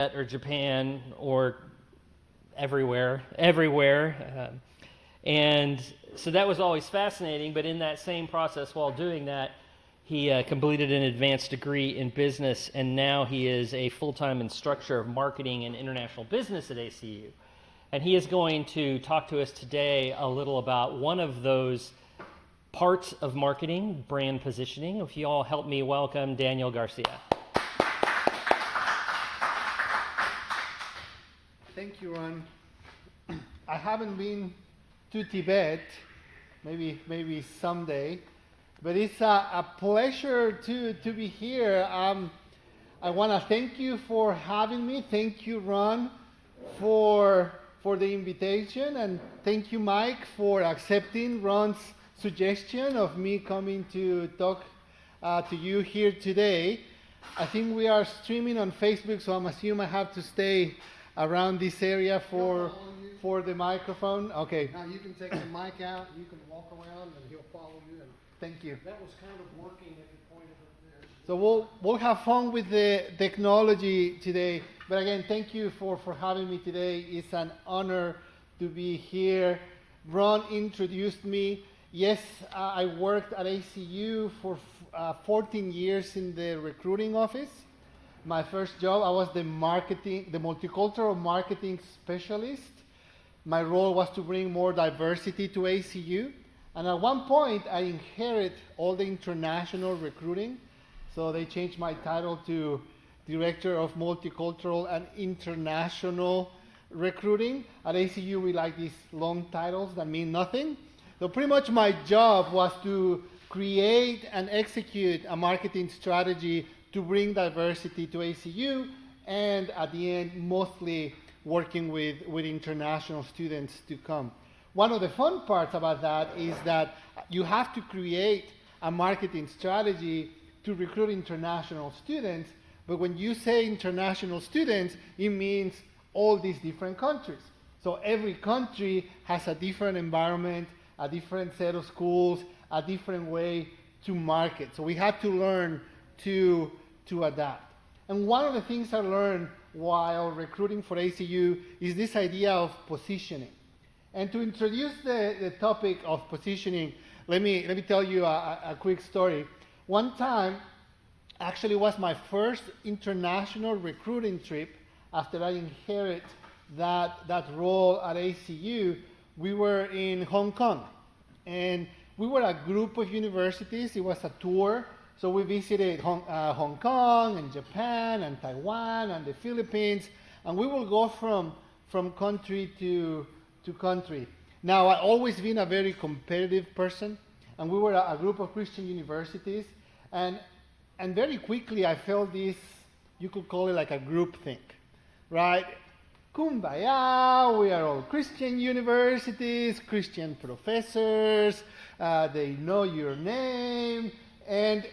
or Japan or everywhere. And so that was always fascinating, but in that same process while doing that, he completed an advanced degree in business, and now he is a full-time instructor of marketing and international business at ACU. And he is going to talk to us today a little about one of those parts of marketing, brand positioning. If you all help me welcome Daniel Garcia. Thank you, Ron. I haven't been to Tibet, maybe someday, but it's a pleasure to be here. I want to thank you for having me. Thank you, Ron, for the invitation, and thank you, Mike, for accepting Ron's suggestion of me coming to talk to you here today. I think we are streaming on Facebook, so I'm assuming I have to stay around this area for the microphone. Okay. Now you can take the mic out, you can walk around, and he'll follow you. And thank you. that was kind of working at the point of it there. So we'll have fun with the technology today. But again, thank you for having me today. It's an honor to be here. Ron introduced me. Yes, I worked at ACU for 14 years in the recruiting office. My first job, I was the multicultural marketing specialist. My role was to bring more diversity to ACU. And at one point, I inherited all the international recruiting. So they changed my title to Director of Multicultural and International Recruiting. At ACU, we like these long titles that mean nothing. So pretty much my job was to create and execute a marketing strategy to bring diversity to ACU, and at the end, mostly working with international students to come. One of the fun parts about that is that you have to create a marketing strategy to recruit international students, but when you say international students, it means all these different countries. So every country has a different environment, a different set of schools, a different way to market. So we had to learn to adapt. And one of the things I learned while recruiting for ACU is this idea of positioning. And to introduce the topic of positioning, let me tell you a quick story. One time, actually was my first international recruiting trip after I inherited that role at ACU. We were in Hong Kong, and we were a group of universities. It was a tour, so we visited Hong Kong and Japan and Taiwan and the Philippines, and we will go from country to country. Now, I've always been a very competitive person, and we were a group of Christian universities, and very quickly I felt this, you could call it like a group think, right? Kumbaya, we are all Christian universities, Christian professors, they know your name, and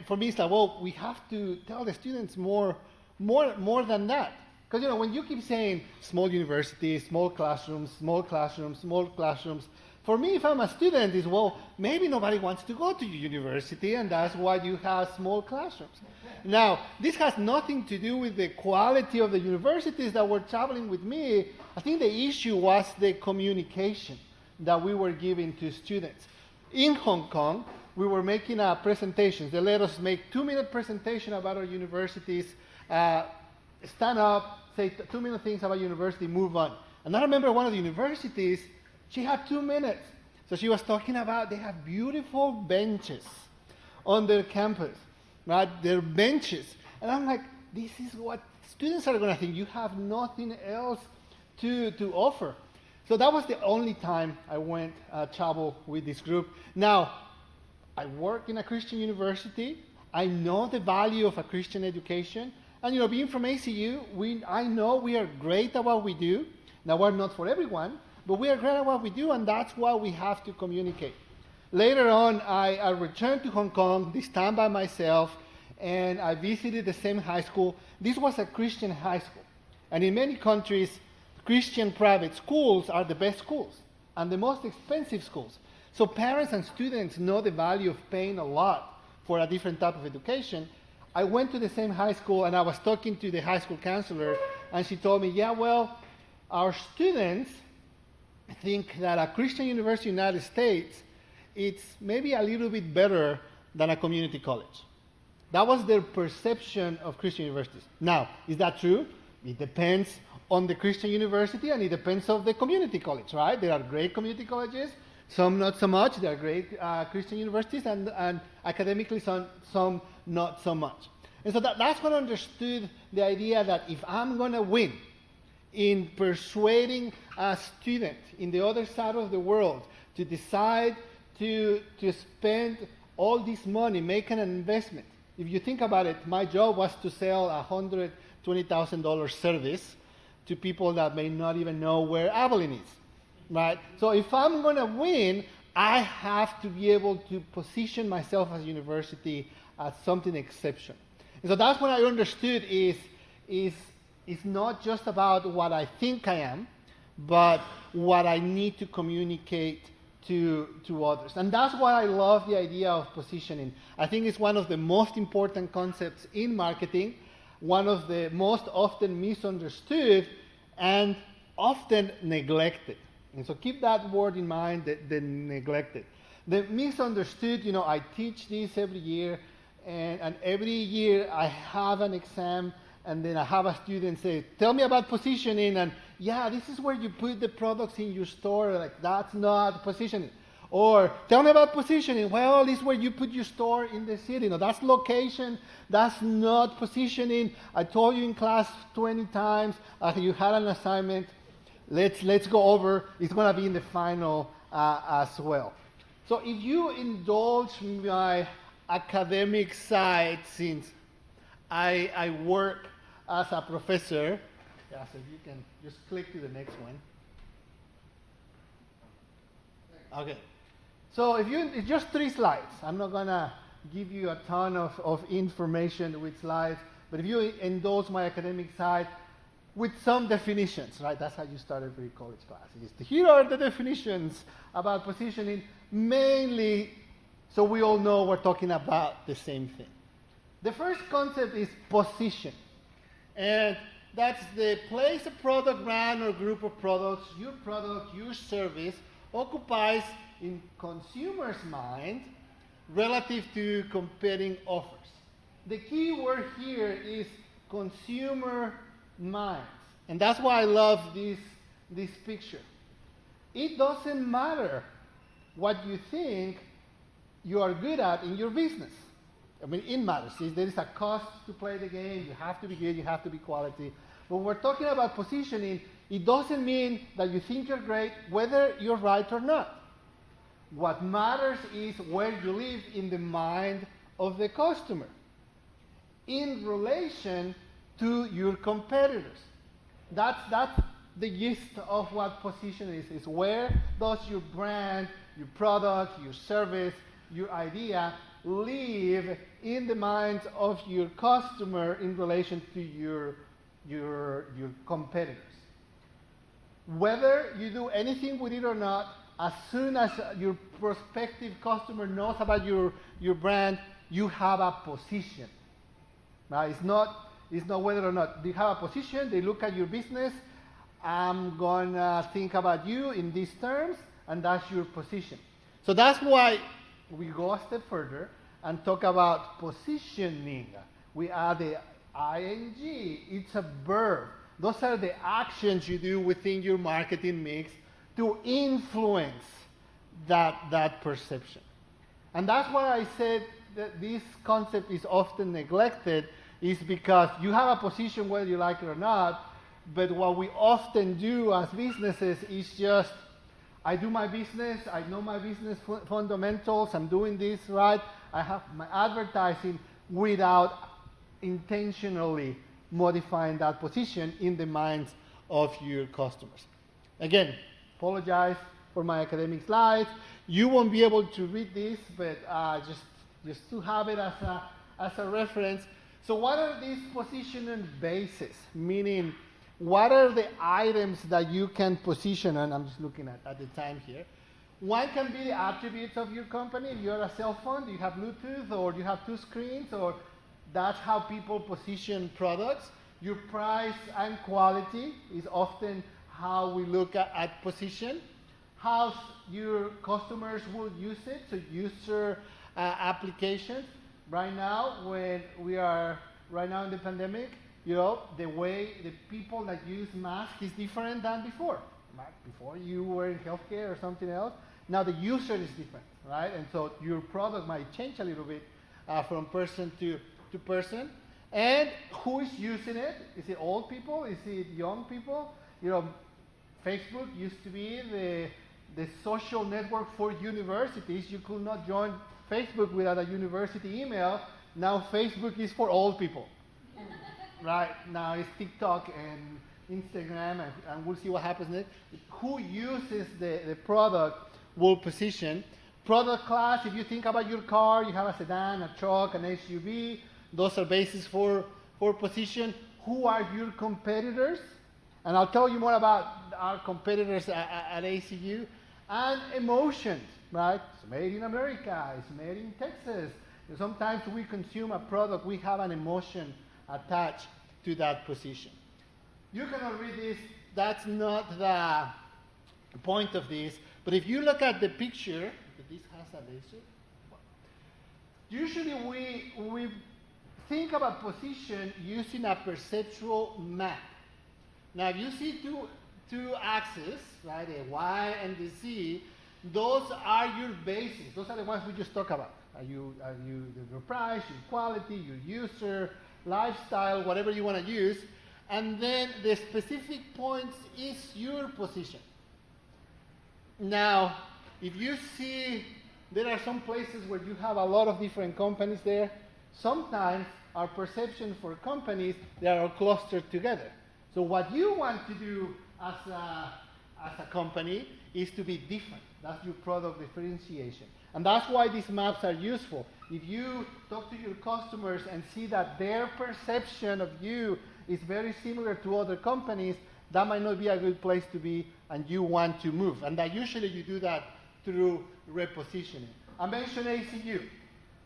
for me it's like, well, we have to tell the students more than that. Because when you keep saying small universities, small classrooms, for me, if I'm a student, is well, maybe nobody wants to go to your university, and that's why you have small classrooms. Now, this has nothing to do with the quality of the universities that were traveling with me. I think the issue was the communication that we were giving to students. In Hong Kong, we were making presentations. They let us make 2-minute presentation about our universities, stand up, say 2-minute things about university, move on. And I remember one of the universities, she had 2 minutes. So she was talking about they have beautiful benches on their campus, right? Their benches. And I'm like, this is what students are going to think. You have nothing else to offer. So that was the only time I went travel with this group. Now, I work in a Christian university. I know the value of a Christian education. And being from ACU, I know we are great at what we do. Now, we're not for everyone, but we are great at what we do, and that's why we have to communicate. Later on, I returned to Hong Kong, this time by myself, and I visited the same high school. This was a Christian high school. And in many countries, Christian private schools are the best schools and the most expensive schools. So parents and students know the value of paying a lot for a different type of education. I went to the same high school, and I was talking to the high school counselor, and she told me, yeah, well, our students think that a Christian university in the United States, it's maybe a little bit better than a community college. That was their perception of Christian universities. Now, is that true? It depends on the Christian university, and it depends on the community college, right? There are great community colleges, some not so much. There are great Christian universities, and academically some not so much. And so that's when I understood the idea that if I'm going to win in persuading a student in the other side of the world to decide to spend all this money, make an investment. If you think about it, my job was to sell a $120,000 service to people that may not even know where Abilene is, right? So if I'm going to win, I have to be able to position myself as a university as something exceptional. And so that's what I understood is not just about what I think I am, but what I need to communicate to others. And that's why I love the idea of positioning. I think it's one of the most important concepts in marketing, one of the most often misunderstood and often neglected. And so keep that word in mind, the neglected. The misunderstood, I teach this every year, and every year I have an exam, and then I have a student say, tell me about positioning, and yeah, this is where you put the products in your store, like that's not positioning. Or tell me about positioning, well, this is where you put your store in the city. No, that's location, that's not positioning. I told you in class 20 times, you had an assignment, let's go over, it's gonna be in the final as well. So if you indulge my academic side, since I work as a professor. Yeah, so if you can just click to the next one. Okay. So it's just 3 slides. I'm not gonna give you a ton of information with slides, but if you indulge my academic side with some definitions, right? That's how you start every college class. Here are the definitions about positioning, mainly so we all know we're talking about the same thing. The first concept is position. And that's the place a product, brand, or group of products, your service, occupies in consumers' mind relative to competing offers. The key word here is consumer minds. And that's why I love this picture. It doesn't matter what you think you are good at in your business. I mean, it matters. There is a cost to play the game. You have to be good. You have to be quality. When we're talking about positioning, it doesn't mean that you think you're great, whether you're right or not. What matters is where you live in the mind of the customer in relation to your competitors. That's the gist of what positioning is where does your brand, your product, your service, your idea live in the minds of your customer in relation to your competitors. Whether you do anything with it or not, as soon as your prospective customer knows about your brand, you have a position. Now, it's not whether or not. They have a position, they look at your business, I'm going to think about you in these terms, and that's your position. So that's why we go a step further and talk about positioning. We add the ing. It's a verb. Those are the actions you do within your marketing mix to influence that perception. And that's why I said that this concept is often neglected, is because you have a position whether you like it or not, but what we often do as businesses is just, I do my business, I know my business fundamentals, I'm doing this right, I have my advertising without intentionally modifying that position in the minds of your customers. Again, apologize for my academic slides. You won't be able to read this, but just to have it as a reference. So what are these positioning bases? Meaning, what are the items that you can position on? I'm just looking at the time here. One can be the attributes of your company. If you're a cell phone, do you have Bluetooth, or do you have 2 screens, or That's how people position products. Your price and quality is often how we look at position. How your customers will use it, so user applications. Right now, when we are right now in the pandemic, the way the people that use masks is different than before. Right? Before you were in healthcare or something else. Now the user is different, right? And so your product might change a little bit from person to person. And who is using it? Is it old people? Is it young people? Facebook used to be the social network for universities. You could not join Facebook without a university email. Now Facebook is for old people. Right? Now it's TikTok and Instagram, and we'll see what happens next. Who uses the product will position. Product class, if you think about your car, you have a sedan, a truck, an SUV. Those are bases for position. Who are your competitors? And I'll tell you more about our competitors at ACU. And emotions, right? It's made in America, it's made in Texas. And sometimes we consume a product, we have an emotion attached to that position. You cannot read this, that's not the point of this. But if you look at the picture, this has a laser. Usually we think about position using a perceptual map. Now, if you see two axes, right, the Y and the Z, those are your bases. Those are the ones we just talked about. Are you your price, your quality, your user, lifestyle, whatever you want to use. And then the specific points is your position. Now, if you see, there are some places where you have a lot of different companies there. Sometimes our perception for companies, they are all clustered together. So what you want to do as a company is to be different. That's your product differentiation. And that's why these maps are useful. If you talk to your customers and see that their perception of you is very similar to other companies, that might not be a good place to be, and you want to move. And that usually you do that through repositioning. I mentioned ACU.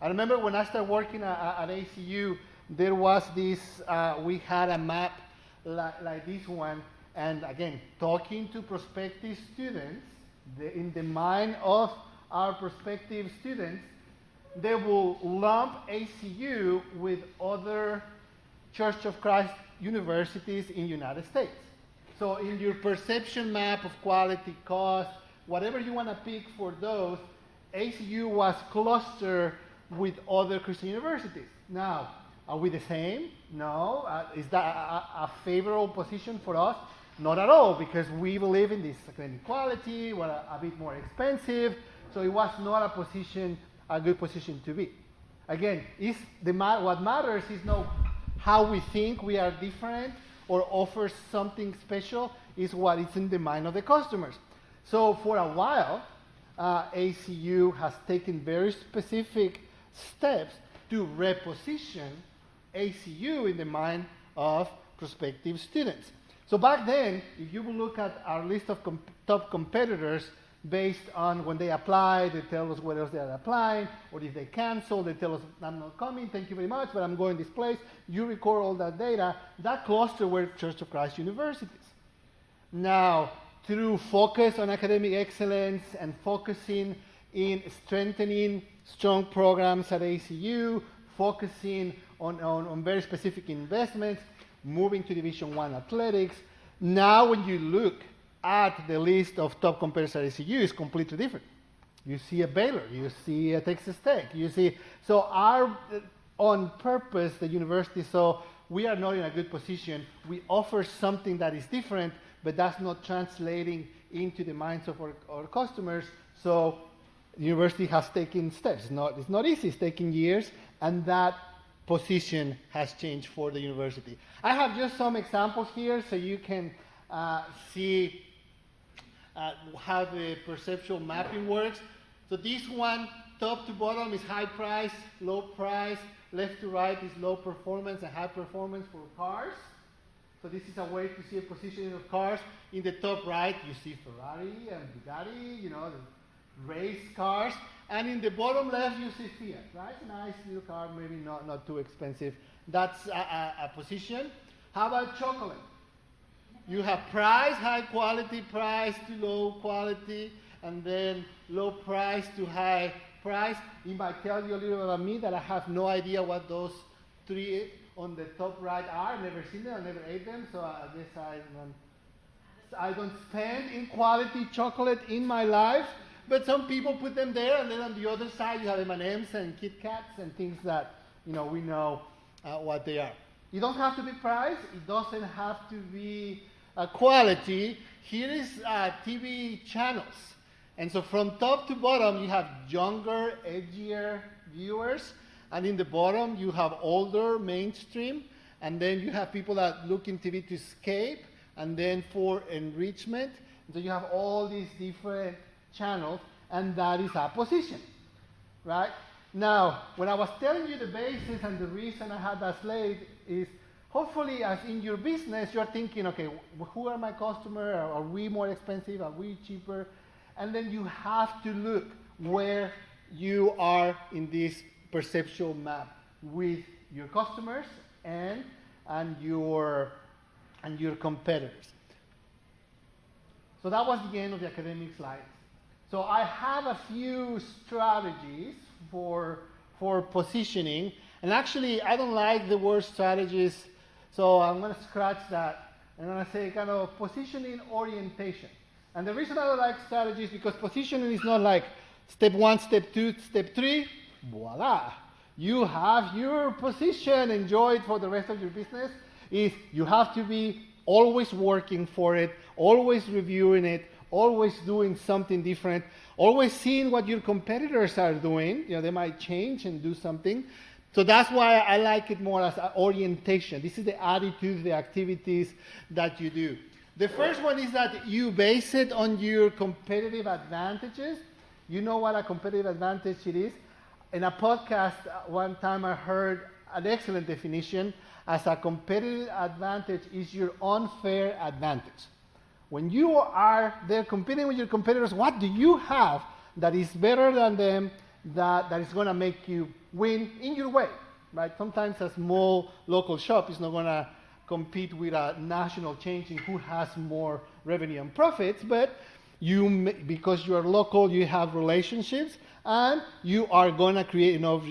I remember when I started working at ACU, there was this, we had a map like this one, and again, talking to prospective students, in the mind of our prospective students, they will lump ACU with other Church of Christ universities in the United States. So in your perception map of quality, cost, whatever you want to pick for those, ACU was clustered with other Christian universities. Now, are we the same? No. Is that a favorable position for us? Not at all, because we believe in this academic quality, we're a bit more expensive, so it was not a good position to be. Again, what matters is not how we think we are different or offer something special, is what is in the mind of the customers. So for a while, ACU has taken very specific steps to reposition ACU in the mind of prospective students. So back then, if you will look at our list of top competitors based on when they apply, they tell us what else they are applying, or if they cancel, they tell us, I'm not coming, thank you very much, but I'm going this place. You record all that data. That cluster were Church of Christ universities. Now, through focus on academic excellence and focusing in strengthening strong programs at ACU, focusing on very specific investments, moving to Division I athletics. Now when you look at the list of top competitors at ACU, it's completely different. You see a Baylor, you see a Texas Tech, so on purpose, the university, so we are not in a good position. We offer something that is different, but that's not translating into the minds of our customers. So the university has taken steps. It's not easy, it's taken years, and that position has changed for the university. I have just some examples here so you can see how the perceptual mapping works. So this one, top to bottom, is high price, low price. Left to right is low performance and high performance for cars. So this is a way to see a positioning of cars. In the top right, you see Ferrari and Bugatti, race cars. And in the bottom left, you see Fiat, right? Nice little car, maybe not too expensive. That's a position. How about chocolate? You have price, high quality, price to low quality, and then low price to high price. It might tell you a little about me that I have no idea what those three on the top right are. I've never seen them, I never ate them, so I guess I don't spend in quality chocolate in my life. But some people put them there, and then on the other side you have M&Ms and Kit Kats and things that we know what they are. You don't have to be price. It doesn't have to be quality. Here is TV channels. And so from top to bottom, you have younger, edgier viewers. And in the bottom, you have older, mainstream. And then you have people that look in TV to escape, and then for enrichment. So you have all these different channels, and that is a position, right? Now, when I was telling you the basis and the reason I had that slide is, hopefully, as in your business, you're thinking, okay, who are my customers? Are we more expensive? Are we cheaper? And then you have to look where you are in this perceptual map with your customers and your competitors. So that was the end of the academic slides. So I have a few strategies for positioning, and actually I don't like the word strategies, so I'm going to scratch that. I'm going to say kind of positioning orientation. And the reason I don't like strategies is because positioning is not like step 1, step 2, step 3, voila. You have your position, enjoy it for the rest of your business. Is you have to be always working for it, always reviewing it, always doing something different, always seeing what your competitors are doing. They might change and do something. So that's why I like it more as an orientation. This is the attitude, the activities that you do. The first one is that you base it on your competitive advantages. You know what a competitive advantage it is. In a podcast, one time I heard an excellent definition as a competitive advantage is your unfair advantage. When you are there competing with your competitors, what do you have that is better than them, that is going to make you win in your way, right? Sometimes a small local shop is not going to compete with a national chain in who has more revenue and profits, but because you are local, you have relationships, and you are going to create enough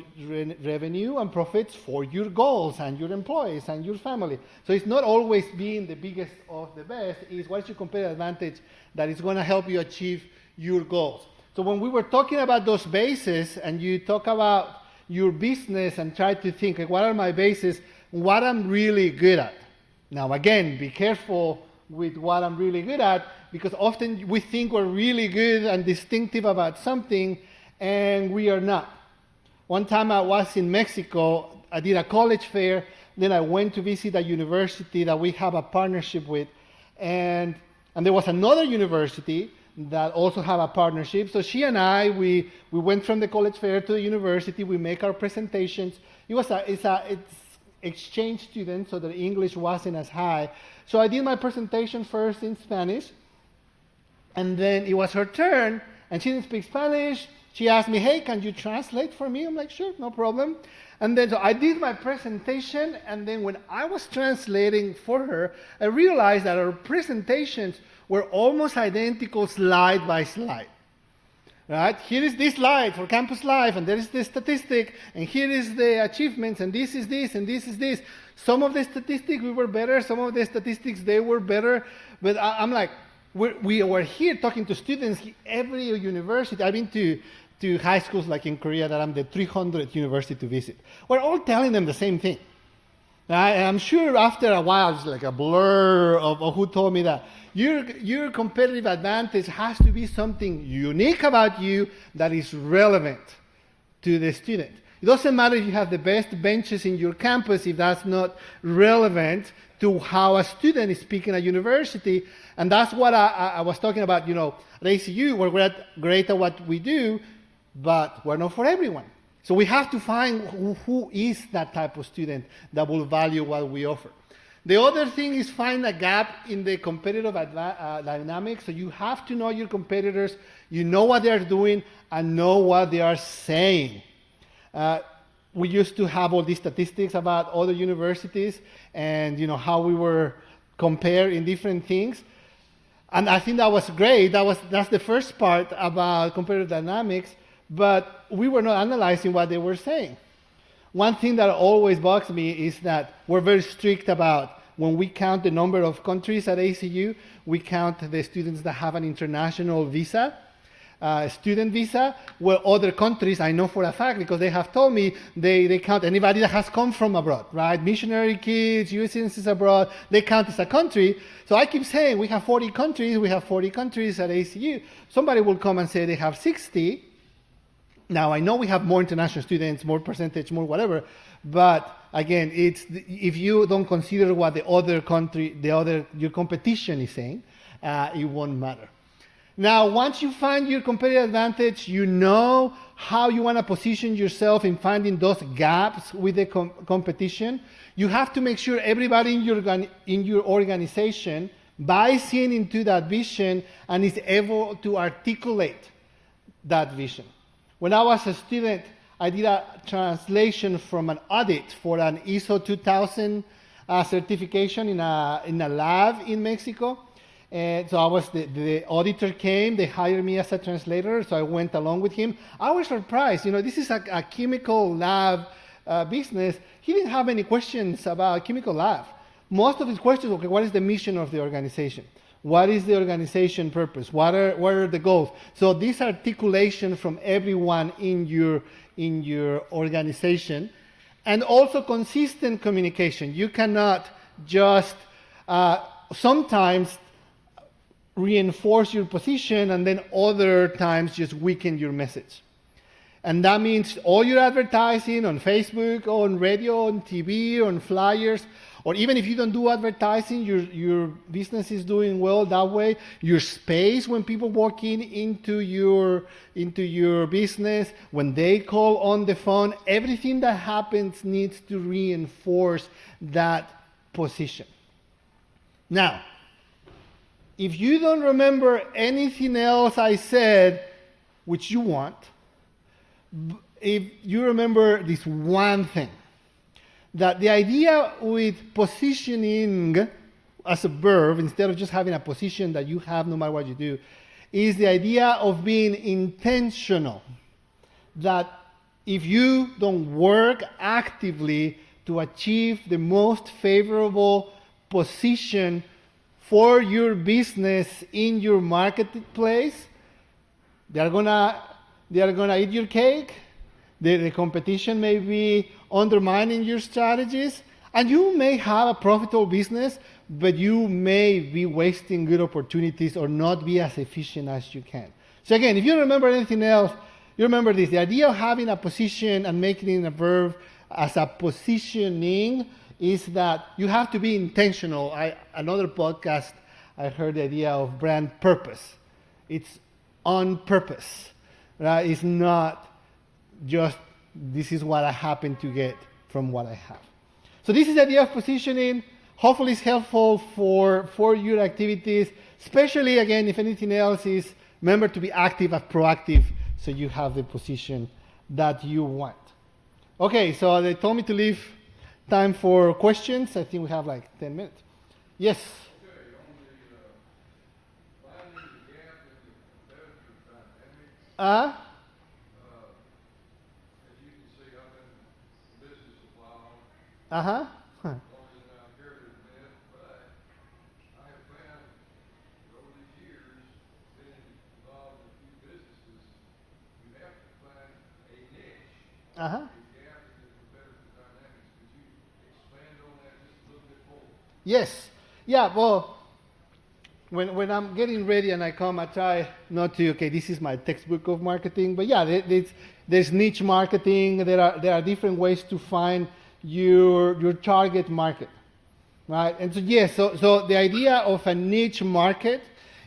revenue and profits for your goals and your employees and your family. So it's not always being the biggest of the best. It's what's your competitive advantage that is going to help you achieve your goals. So when we were talking about those bases, and you talk about your business and try to think, like, what are my bases, what I'm really good at. Now again, be careful with what I'm really good at, because often we think we're really good and distinctive about something, and we are not. One time I was in Mexico, I did a college fair, then I went to visit a university that we have a partnership with, and there was another university that also have a partnership. So she and I, we went from the college fair to the university, we make our presentations. It's exchange students, so the English wasn't as high. So I did my presentation first in Spanish, and then it was her turn, and she didn't speak Spanish. She asked me, hey, can you translate for me? I'm like, sure, no problem. And then so I did my presentation, and then when I was translating for her, I realized that our presentations were almost identical slide by slide. Right? Here is this slide for campus life, and there is the statistic, and here is the achievements, and this is this, and this is this. Some of the statistics we were better, some of the statistics they were better, but I'm like, we were here talking to students every university. I've been to high schools like in Korea that I'm the 300th university to visit. We're all telling them the same thing. And I'm sure after a while it's like a blur of who told me that. Your competitive advantage has to be something unique about you that is relevant to the student. It doesn't matter if you have the best benches in your campus if that's not relevant to how a student is speaking at university. And that's what I was talking about, at ACU, we're great at what we do, but we're not for everyone. So we have to find who is that type of student that will value what we offer. The other thing is find a gap in the competitive dynamics. So you have to know your competitors, you know what they are doing, and know what they are saying. We used to have all these statistics about other universities and how we were compared in different things. And I think that was great. That's the first part about competitive dynamics, but we were not analyzing what they were saying. One thing that always bugs me is that we're very strict about when we count the number of countries at ACU, we count the students that have an international visa, student visa, where other countries, I know for a fact because they have told me, they count anybody that has come from abroad, right? Missionary kids, U.S. citizens abroad, they count as a country. So I keep saying we have 40 countries at ACU. Somebody will come and say they have 60. Now, I know we have more international students, more percentage, more whatever, but again, if you don't consider what your competition is saying, it won't matter. Now, once you find your competitive advantage, you know how you want to position yourself in finding those gaps with the competition. You have to make sure everybody in your organization buys into that vision and is able to articulate that vision. When I was a student, I did a translation from an audit for an ISO 2000 certification in a lab in Mexico. And so I was the auditor came, they hired me as a translator, so I went along with him. I was surprised, this is a chemical lab business. He didn't have any questions about chemical lab. Most of his questions, okay, what is the mission of the organization? What is the organization purpose? What are the goals? So this articulation from everyone in your organization, and also consistent communication. You cannot just sometimes reinforce your position and then other times just weaken your message. And that means all your advertising on Facebook, on radio, on TV, on flyers, or even if you don't do advertising, your business is doing well that way. Your space when people walk into your business, when they call on the phone, everything that happens needs to reinforce that position. Now, if you don't remember anything else I said, which you want, if you remember this one thing, that the idea with positioning as a verb, instead of just having a position that you have no matter what you do, is the idea of being intentional. That if you don't work actively to achieve the most favorable position for your business in your marketplace, they're gonna eat your cake. The competition may be undermining your strategies, and you may have a profitable business, but you may be wasting good opportunities or not be as efficient as you can. So again, if you remember anything else, you remember this. The idea of having a position and making it a verb as a positioning is that you have to be intentional. Another podcast, I heard the idea of brand purpose. It's on purpose, right? It's not just this is what I happen to get from what I have. So this is the idea of positioning. Hopefully it's helpful for your activities, especially again, if anything else is, remember to be active and proactive so you have the position that you want. Okay, so they told me to leave time for questions. I think we have like 10 minutes. Yes? Uh-huh. Uh-huh. Huh. Uh-huh. Yes. Yeah, well, when I'm getting ready and I come, I try not to, okay, this is my textbook of marketing, but yeah, there's niche marketing. There are different ways to find your target market, right? And so yes, so the idea of a niche market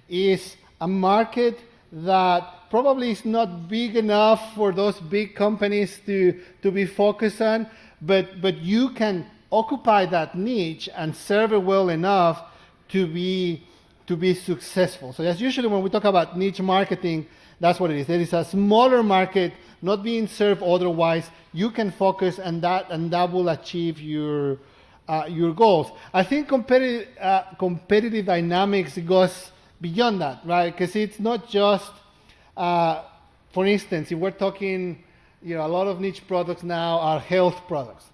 is a market that probably is not big enough for those big companies to be focused on, but you can occupy that niche and serve it well enough to be successful. So that's usually when we talk about niche marketing, that's what it is. There is a smaller market not being served otherwise. You can focus on that, and that will achieve your goals. I think competitive dynamics goes beyond that, right? Because it's not just, for instance, if we're talking, a lot of niche products now are health products,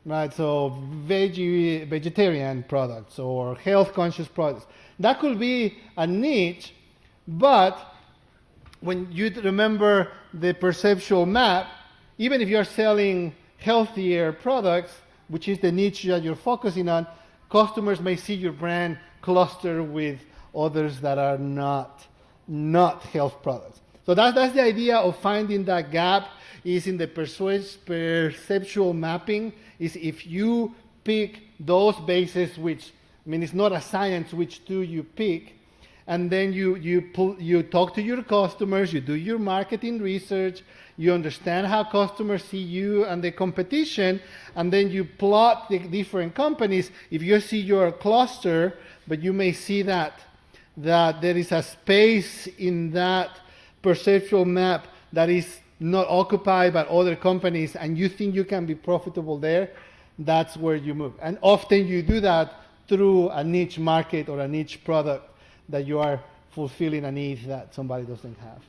right? So vegetarian products or health conscious products. That could be a niche, but when you remember the perceptual map, even if you're selling healthier products, which is the niche that you're focusing on, customers may see your brand cluster with others that are not health products. So that's the idea of finding that gap, is in the perceptual mapping, is if you pick those bases, which, it's not a science which two you pick, and then you talk to your customers, you do your marketing research, you understand how customers see you and the competition, and then you plot the different companies. If you see your cluster, but you may see that there is a space in that perceptual map that is not occupied by other companies, and you think you can be profitable there, that's where you move. And often you do that through a niche market or a niche product that you are fulfilling a need that somebody doesn't have.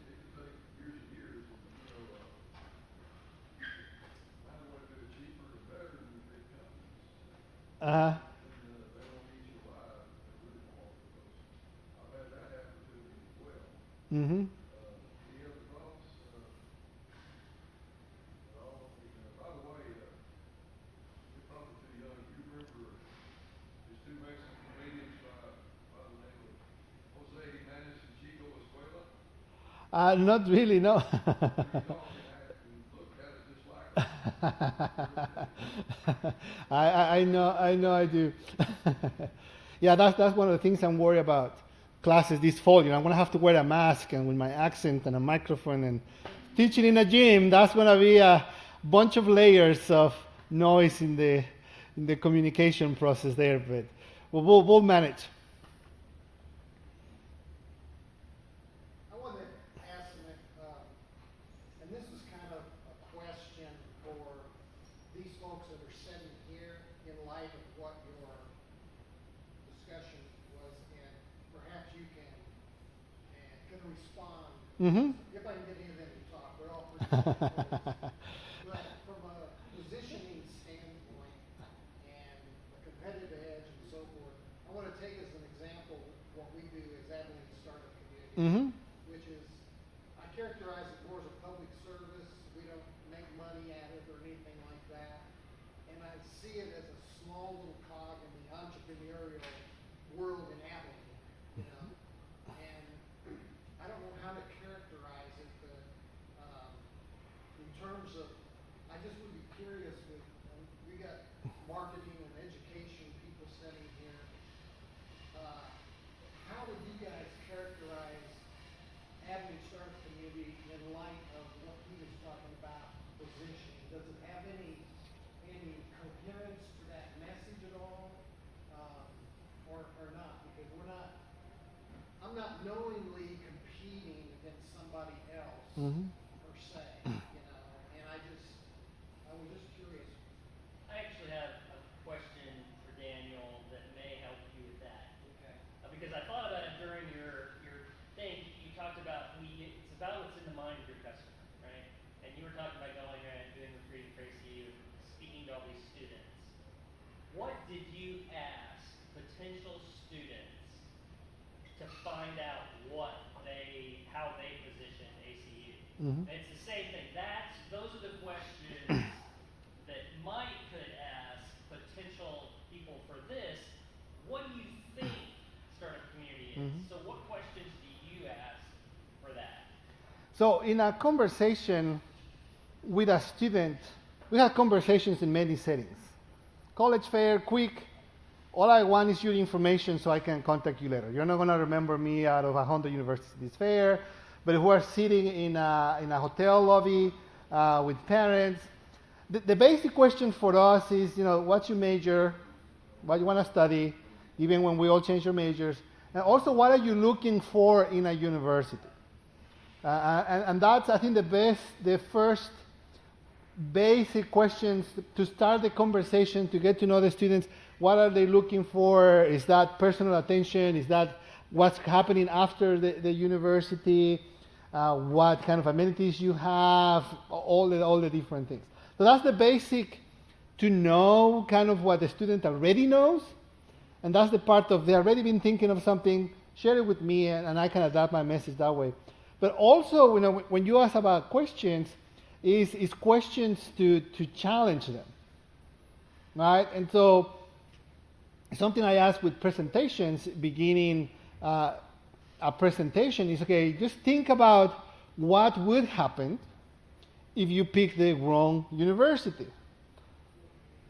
Mm-hmm. Not really, no. I know I do. Yeah, that's one of the things I'm worried about. Classes this fall, I'm gonna have to wear a mask and with my accent and a microphone and teaching in a gym. That's gonna be a bunch of layers of noise in the communication process there, but we'll manage. Mm-hmm. If I can get any of them to talk, we're all pretty but from a positioning standpoint and a competitive edge and so forth, I want to take as an example what we do as Abilene Startup Community, Mm-hmm. which is, I characterize it more as a public service. We don't make money at it or anything like that. And I see it as a small little cog in the entrepreneurial world in Abilene, And I don't know how to characterize it, but in terms of, I just would be curious with, we got marketing and education people sitting here. How would you guys characterize Abilene Startup Community in light of what he was talking about, positioning? Does it have any coherence to that message at all, or not? Because I'm not knowingly competing against somebody else. Mm-hmm. Per se, and I was just curious. I actually have a question for Daniel that may help you with that. Okay. Because I thought about it during your thing. You talked about it's about what's in the mind of your customer, right? And you were talking about going around and doing the free Tracy, speaking to all these students. What did you ask potential students to find out how they position ACU? Mm-hmm. It's the same thing. Those are the questions that Mike could ask potential people for this. What do you think startup community is? Mm-hmm. So what questions do you ask for that? So in a conversation with a student, we have conversations in many settings. College fair, quick. All I want is your information so I can contact you later. You're not going to remember me out of 100 universities fair, but who are sitting in a hotel lobby with parents, the basic question for us is, what's your major, what you want to study, even when we all change our majors, and also what are you looking for in a university? And that's, I think, the first basic questions to start the conversation, to get to know the students. What are they looking for? Is that personal attention? Is that what's happening after the university? What kind of amenities you have? All the different things. So that's the basic, to know kind of what the student already knows. And that's the part of, they already been thinking of something, share it with me, and I can adapt my message that way. But also, when you ask about questions, is questions to challenge them, right? And so something I ask with presentations, beginning a presentation, is, okay, just think about what would happen if you pick the wrong university.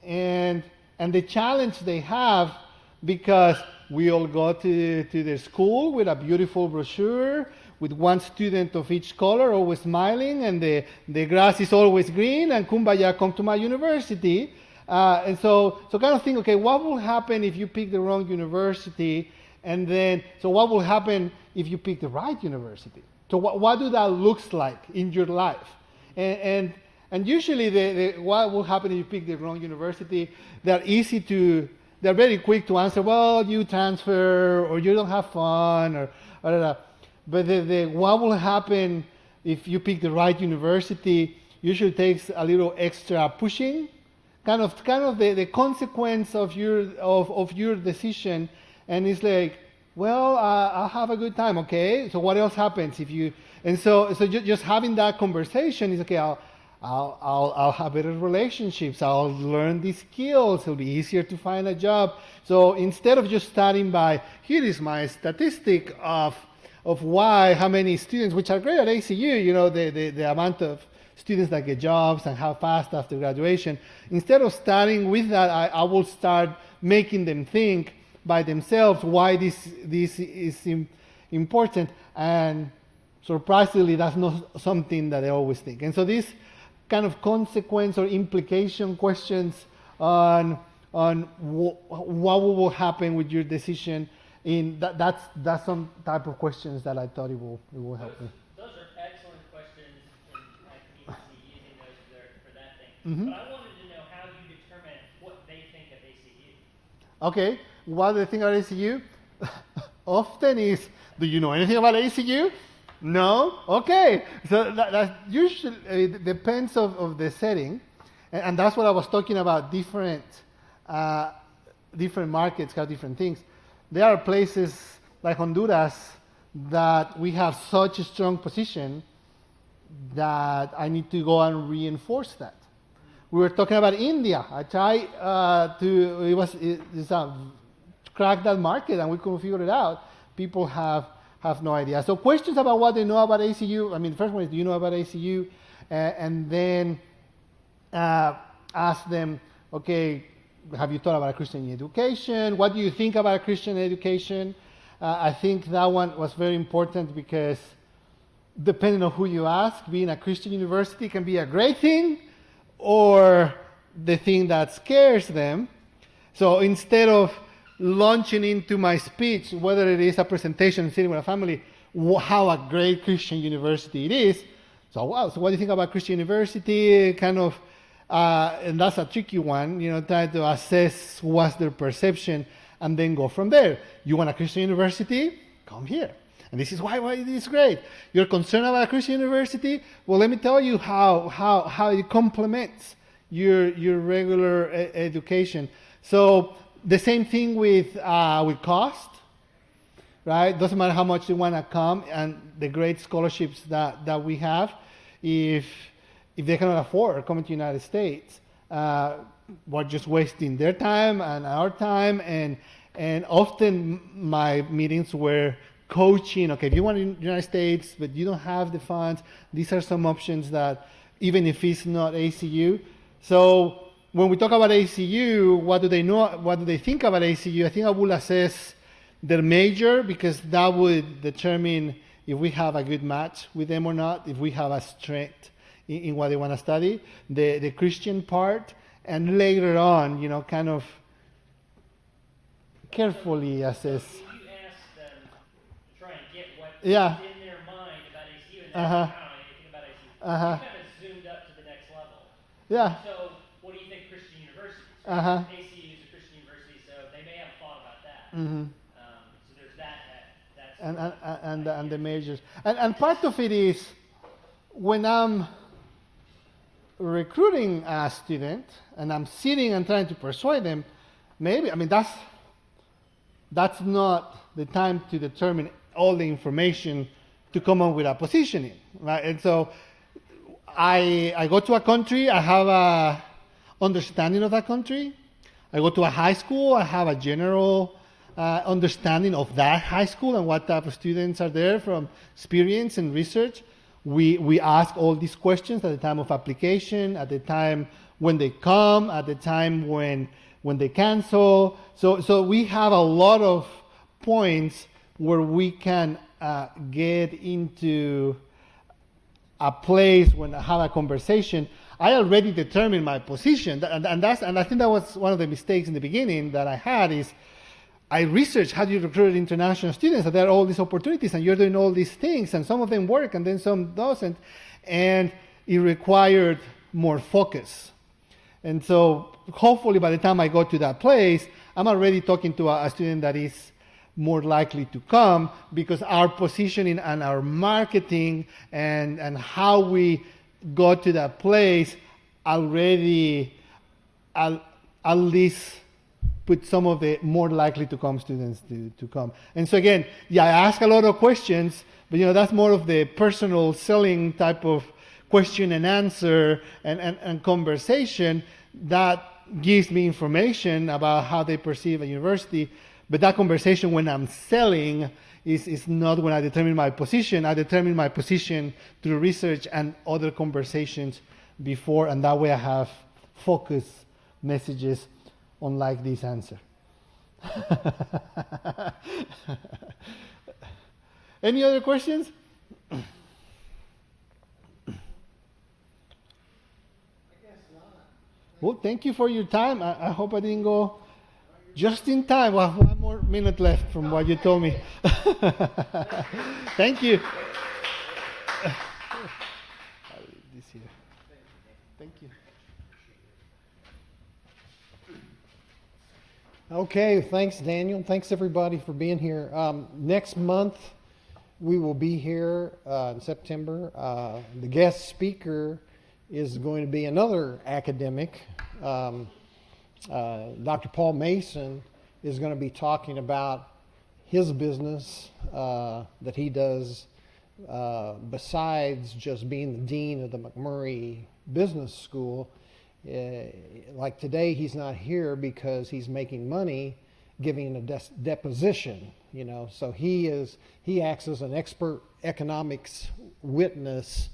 And the challenge they have, because we all go to the school with a beautiful brochure, with one student of each color always smiling, and the grass is always green, and kumbaya, come to my university. And so kind of think, okay, what will happen if you pick the wrong university? And then, so what will happen if you pick the right university? So what do that looks like in your life? And usually what will happen if you pick the wrong university, they're very quick to answer, well, you transfer, or you don't have fun, or but what will happen if you pick the right university usually takes a little extra pushing, kind of the consequence of your decision, and it's like, well, I'll have a good time, okay? So what else happens if you? And so just having that conversation is, okay, I'll have better relationships. I'll learn these skills. It'll be easier to find a job. So instead of just starting by, here is my statistic of how many students, which are great at ACU, the amount of students that get jobs and how fast after graduation. Instead of starting with that, I will start making them think by themselves why this is important. And surprisingly, that's not something that they always think. And so this kind of consequence or implication questions on what will happen with your decision, that's some type of questions that I thought it will help me. Those are excellent questions, and I can even see using those for that thing. Mm-hmm. But I wanted to know how you determine what they think of ACU. Okay, what do they think about ACU? Often is, do you know anything about ACU? No? Okay. So that usually it depends of the setting. And that's what I was talking about, different markets have different things. There are places like Honduras that we have such a strong position that I need to go and reinforce that. We were talking about India. I tried to crack that market, and we couldn't figure it out. People have no idea. So questions about what they know about ACU. I mean, the first one is, do you know about ACU? And then ask them, okay, have you thought about Christian education? What do you think about Christian education? I think that one was very important because depending on who you ask, being a Christian university can be a great thing or the thing that scares them. So instead of launching into my speech, whether it is a presentation sitting with a family, how a great Christian university it is. So, wow, so what do you think about Christian university? Kind of, and that's a tricky one, try to assess what's their perception and then go from there. You want a Christian university? Come here. And this is why it is great. You're concerned about a Christian university? Well, let me tell you how it complements your regular education. So the same thing with cost, right? Doesn't matter how much they want to come, and the great scholarships that we have, if they cannot afford coming to the United States, we're just wasting their time and our time. And often my meetings were coaching, okay, if you want in the United States, but you don't have the funds, these are some options that, even if it's not ACU. So when we talk about ACU, what do they know? What do they think about ACU? I think I will assess their major, because that would determine if we have a good match with them or not, if we have a strength in what they want to study, the Christian part, and later on, kind of carefully assess. So you ask them to try and get what's Yeah. in their mind about ACU, and Uh-huh. they don't know anything about ACU. Uh-huh. You kind of zoomed up to the next level. Yeah. So, what do you think Christian universities? Uh-huh. ACU is a Christian university, so they may have thought about that. Mm-hmm. So there's that's And the majors. And part of it is when I'm recruiting a student and I'm sitting and trying to persuade them, maybe, that's not the time to determine all the information to come up with a positioning, right? And so I go to a country, I have a understanding of that country. I go to a high school, I have a general understanding of that high school and what type of students are there from experience and research. We ask all these questions at the time of application, at the time when they come, at the time when they cancel. So we have a lot of points where we can get into a place when I have a conversation. I already determined my position, and I think that was one of the mistakes in the beginning that I had is I researched how do you recruit international students, and there are all these opportunities, and you're doing all these things, and some of them work, and then some doesn't, and it required more focus. And so hopefully by the time I go to that place, I'm already talking to a student that is more likely to come because our positioning and our marketing and how we go to that place already at least put some of the more likely to come students to come. And so again, I ask a lot of questions, but that's more of the personal selling type of question and answer and conversation that gives me information about how they perceive a university. But that conversation when I'm selling is not when I determine my position. I determine my position through research and other conversations before, and that way I have focused messages unlike this answer. Any other questions? I guess not. Well, thank you for your time. I hope I didn't go just in time. We have one more minute left from what you told me. Thank you. I'll leave this here. Thank you. Okay, thanks, Daniel. Thanks, everybody, for being here. Next month, we will be here in September. The guest speaker is going to be another academic. Dr. Paul Mason is going to be talking about his business that he does besides just being the dean of the McMurray Business School. Like today, he's not here because he's making money giving a deposition, so he acts as an expert economics witness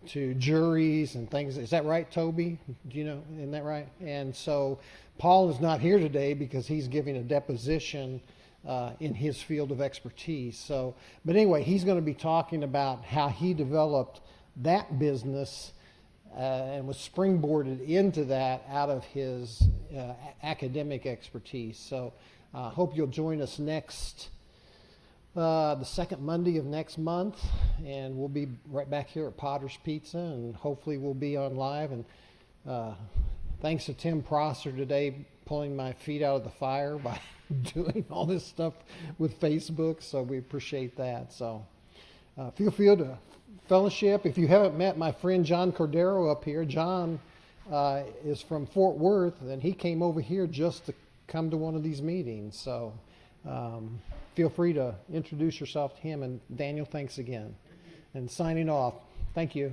to juries and things. Is that right, Toby? Do you know? Isn't that right? And so Paul is not here today because he's giving a deposition in his field of expertise. So, but anyway, he's going to be talking about how he developed that business and was springboarded into that out of his academic expertise. So I hope you'll join us the second Monday of next month, and we'll be right back here at Potter's Pizza, and hopefully we'll be on live. And thanks to Tim Prosser today pulling my feet out of the fire by doing all this stuff with Facebook, so we appreciate that. So feel free to fellowship. If you haven't met my friend John Cordero up here, John is from Fort Worth, and he came over here just to come to one of these meetings. So feel free to introduce yourself to him. And Daniel, thanks again. And signing off. Thank you.